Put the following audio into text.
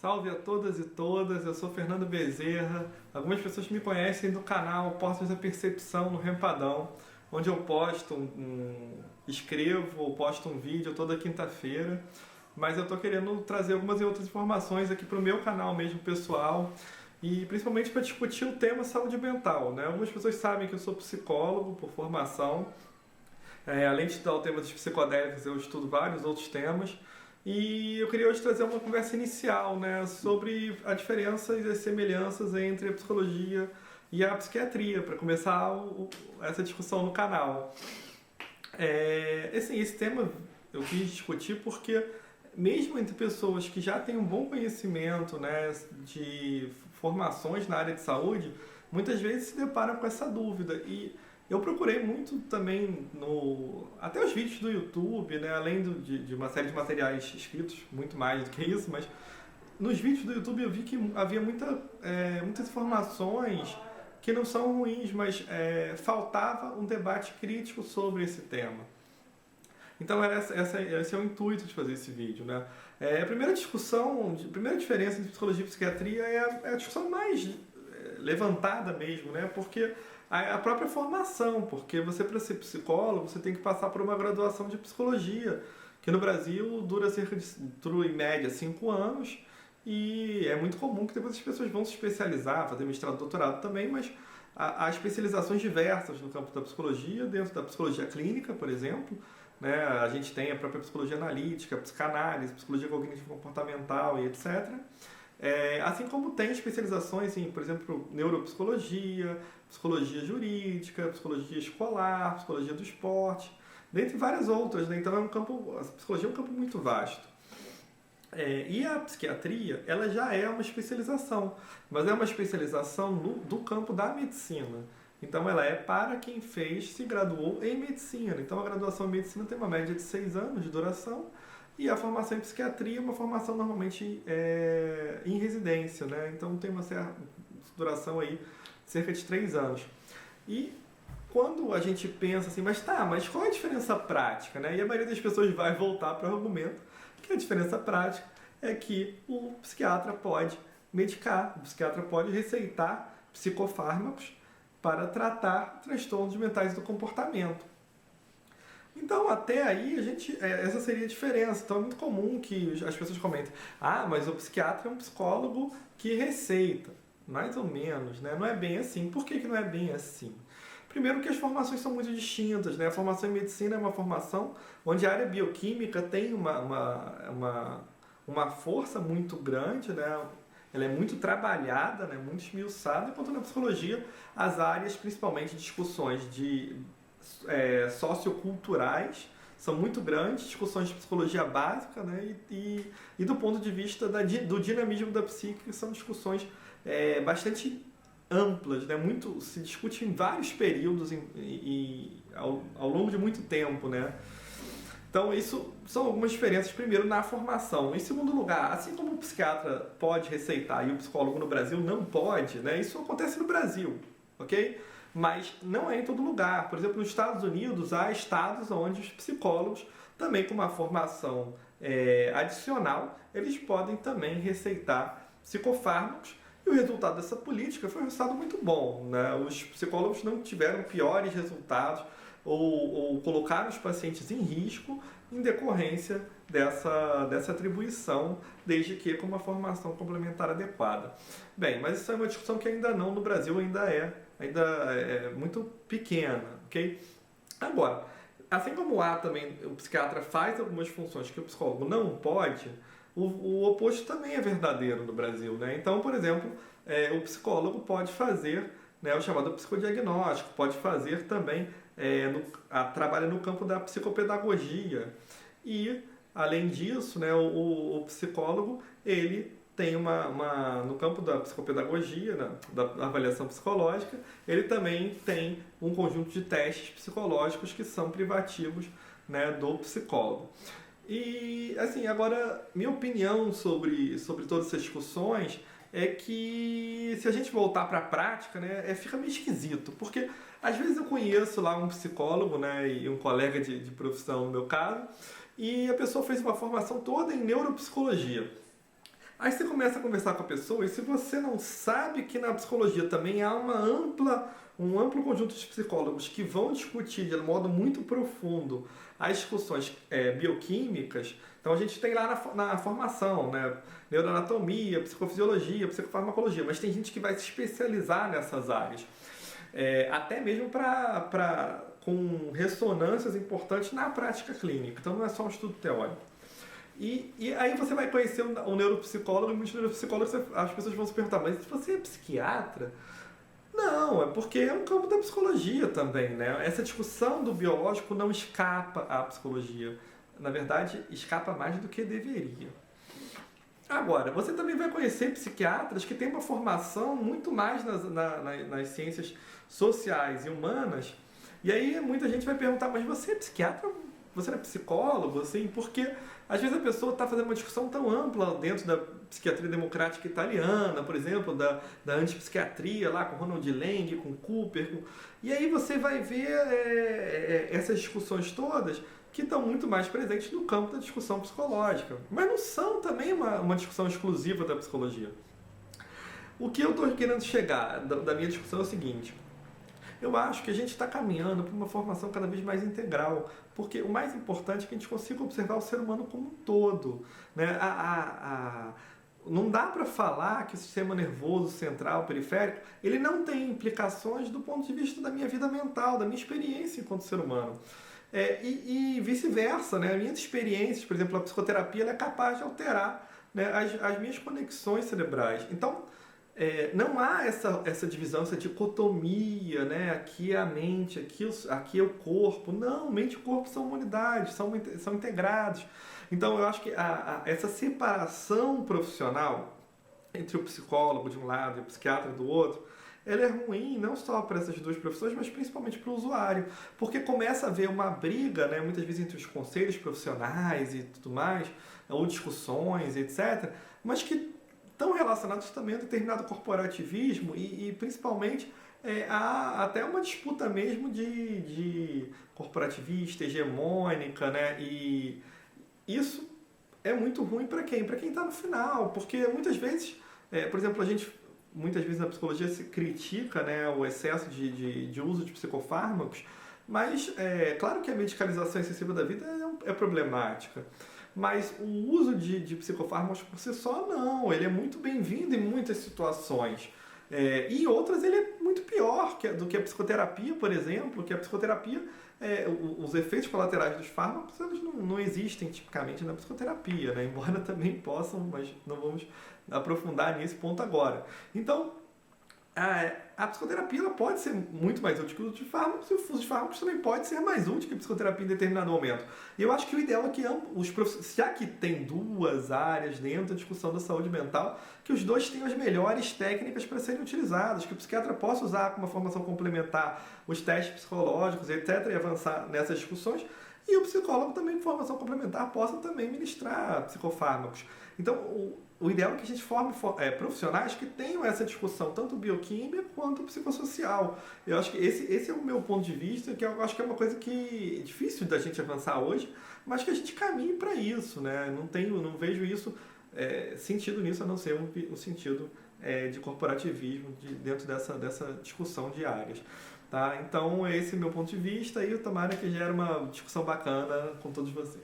Salve a todas e todas, eu sou Fernando Bezerra. Algumas pessoas me conhecem do canal Portas da Percepção no Rempadão, onde eu escrevo ou posto um vídeo toda quinta-feira. Mas eu tô querendo trazer algumas e outras informações aqui para o meu canal mesmo pessoal e principalmente para discutir o tema saúde mental, né? Algumas pessoas sabem que eu sou psicólogo por formação. Além de estudar o tema dos psicodélicos, eu estudo vários outros temas. E eu queria hoje trazer uma conversa inicial, né, sobre a diferença e as semelhanças entre a psicologia e a psiquiatria, para começar essa discussão no canal. Esse tema eu quis discutir porque, mesmo entre pessoas que já têm um bom conhecimento, né, de formações na área de saúde, muitas vezes se deparam com essa dúvida. E eu procurei muito também até os vídeos do YouTube, né, além de uma série de materiais escritos, muito mais do que isso, mas nos vídeos do YouTube eu vi que havia muitas informações que não são ruins, mas faltava um debate crítico sobre esse tema. Então esse é o intuito de fazer esse vídeo, né? A primeira diferença entre psicologia e psiquiatria é a discussão mais levantada mesmo, né? Porque a própria formação, porque você, para ser psicólogo, você tem que passar por uma graduação de psicologia, que no Brasil dura em média 5 anos, e é muito comum que depois as pessoas vão se especializar, fazer mestrado, doutorado também, mas há especializações diversas no campo da psicologia, dentro da psicologia clínica, por exemplo, né? A gente tem a própria psicologia analítica, psicanálise, psicologia cognitivo-comportamental e etc. Assim como tem especializações em, por exemplo, neuropsicologia, psicologia jurídica, psicologia escolar, psicologia do esporte, dentre várias outras, né? Então a psicologia é um campo muito vasto. E a psiquiatria, ela já é uma especialização, mas é uma especialização do campo da medicina. Então ela é para quem se graduou em medicina. Então a graduação em medicina tem uma média de 6 anos de duração, e a formação em psiquiatria é uma formação normalmente em residência, né? Então tem uma certa duração aí, cerca de 3 anos. E quando a gente pensa assim, mas qual é a diferença prática, né? E a maioria das pessoas vai voltar para o argumento que a diferença prática é que o psiquiatra pode medicar, o psiquiatra pode receitar psicofármacos para tratar transtornos mentais do comportamento. Então, até aí, essa seria a diferença. Então, é muito comum que as pessoas comentem: mas o psiquiatra é um psicólogo que receita. Mais ou menos, né? Não é bem assim. Por que não é bem assim? Primeiro que as formações são muito distintas, né? A formação em medicina é uma formação onde a área bioquímica tem uma força muito grande, né? Ela é muito trabalhada, né? Muito esmiuçada, enquanto na psicologia as áreas, principalmente discussões socioculturais, são muito grandes, discussões de psicologia básica, né? E do ponto de vista do dinamismo da psique, são discussões bastante amplas, né? Se discute em vários períodos ao longo de muito tempo, né? Então, isso são algumas diferenças, primeiro, na formação. Em segundo lugar, assim como o psiquiatra pode receitar e o psicólogo no Brasil não pode, né? Isso acontece no Brasil, ok? Mas não é em todo lugar. Por exemplo, nos Estados Unidos, há estados onde os psicólogos, também com uma formação adicional, eles podem também receitar psicofármacos. E o resultado dessa política foi um resultado muito bom, né? Os psicólogos não tiveram piores resultados ou colocaram os pacientes em risco em decorrência dessa atribuição, desde que com uma formação complementar adequada. Bem, mas isso é uma discussão que ainda não, no Brasil ainda é muito pequena, ok? Agora, assim como também o psiquiatra faz algumas funções que o psicólogo não pode, o oposto também é verdadeiro no Brasil, né? Então, por exemplo, o psicólogo pode fazer, né, o chamado psicodiagnóstico, pode fazer também, trabalha no campo da psicopedagogia. E, além disso, né, o psicólogo, ele tem no campo da psicopedagogia, né, da avaliação psicológica, ele também tem um conjunto de testes psicológicos que são privativos, né, do psicólogo. E, assim, agora, minha opinião sobre todas essas discussões é que, se a gente voltar para a prática, né, fica meio esquisito, porque às vezes eu conheço lá um psicólogo, né, e um colega de profissão, no meu caso, e a pessoa fez uma formação toda em neuropsicologia. Aí você começa a conversar com a pessoa e se você não sabe que na psicologia também há um amplo conjunto de psicólogos que vão discutir de um modo muito profundo as discussões bioquímicas, então a gente tem lá na formação, né? Neuroanatomia, psicofisiologia, psicofarmacologia, mas tem gente que vai se especializar nessas áreas. Até mesmo com ressonâncias importantes na prática clínica. Então não é só um estudo teórico. E aí você vai conhecer um neuropsicólogo e muitos neuropsicólogos, as pessoas vão se perguntar, mas você é psiquiatra? Não, é porque é um campo da psicologia também, né? Essa discussão do biológico não escapa à psicologia. Na verdade, escapa mais do que deveria. Agora, você também vai conhecer psiquiatras que têm uma formação muito mais nas ciências sociais e humanas. E aí muita gente vai perguntar, mas você é psiquiatra? Você não é psicólogo? Assim, porque às vezes a pessoa está fazendo uma discussão tão ampla dentro da psiquiatria democrática italiana, por exemplo, da antipsiquiatria lá com Ronald Lang, com Cooper. E aí você vai ver essas discussões todas que estão muito mais presentes no campo da discussão psicológica. Mas não são também uma discussão exclusiva da psicologia. O que eu estou querendo chegar da minha discussão é o seguinte. Eu acho que a gente está caminhando para uma formação cada vez mais integral, porque o mais importante é que a gente consiga observar o ser humano como um todo. Né? Não dá para falar que o sistema nervoso central, periférico, ele não tem implicações do ponto de vista da minha vida mental, da minha experiência enquanto ser humano. E vice-versa, né? As minhas experiências, por exemplo, a psicoterapia, ela é capaz de alterar, né, as minhas conexões cerebrais. Então, não há essa divisão, essa dicotomia, né? Aqui é a mente, aqui é o corpo. Não, mente e corpo são uma unidade, são integrados. Então, eu acho que essa separação profissional entre o psicólogo de um lado e o psiquiatra do outro, ela é ruim não só para essas duas profissões, mas principalmente para o usuário, porque começa a haver uma briga, né, muitas vezes entre os conselhos profissionais e tudo mais, ou discussões, etc., mas que estão relacionados também a determinado corporativismo e principalmente há até uma disputa mesmo de corporativista, hegemônica, né, e isso é muito ruim para quem? Para quem está no final, porque muitas vezes, por exemplo, muitas vezes na psicologia se critica, né, o excesso de uso de psicofármacos, mas claro que a medicalização excessiva da vida é problemática. Mas o uso de psicofármacos por si só, não. Ele é muito bem-vindo em muitas situações. E em outras ele é muito pior do que a psicoterapia, por exemplo, que a psicoterapia, os efeitos colaterais dos fármacos eles não existem tipicamente na psicoterapia, né? Embora também possam, mas não vamos aprofundar nesse ponto agora. Então, a psicoterapia ela pode ser muito mais útil que o uso de fármacos e o uso de fármacos também pode ser mais útil que a psicoterapia em determinado momento. E eu acho que o ideal é que os profissionais, já que tem duas áreas dentro da discussão da saúde mental, que os dois tenham as melhores técnicas para serem utilizadas, que o psiquiatra possa usar com uma formação complementar os testes psicológicos, etc., e avançar nessas discussões, e o psicólogo também, com formação complementar, possa também ministrar psicofármacos. Então, o ideal é que a gente forme profissionais que tenham essa discussão, tanto bioquímica quanto psicossocial. Eu acho que esse é o meu ponto de vista, que eu acho que é uma coisa que é difícil da gente avançar hoje, mas que a gente caminhe para isso, né? Não vejo sentido nisso, a não ser um sentido de corporativismo dentro dessa discussão de áreas. Tá? Então, esse é o meu ponto de vista e tomara que gere uma discussão bacana com todos vocês.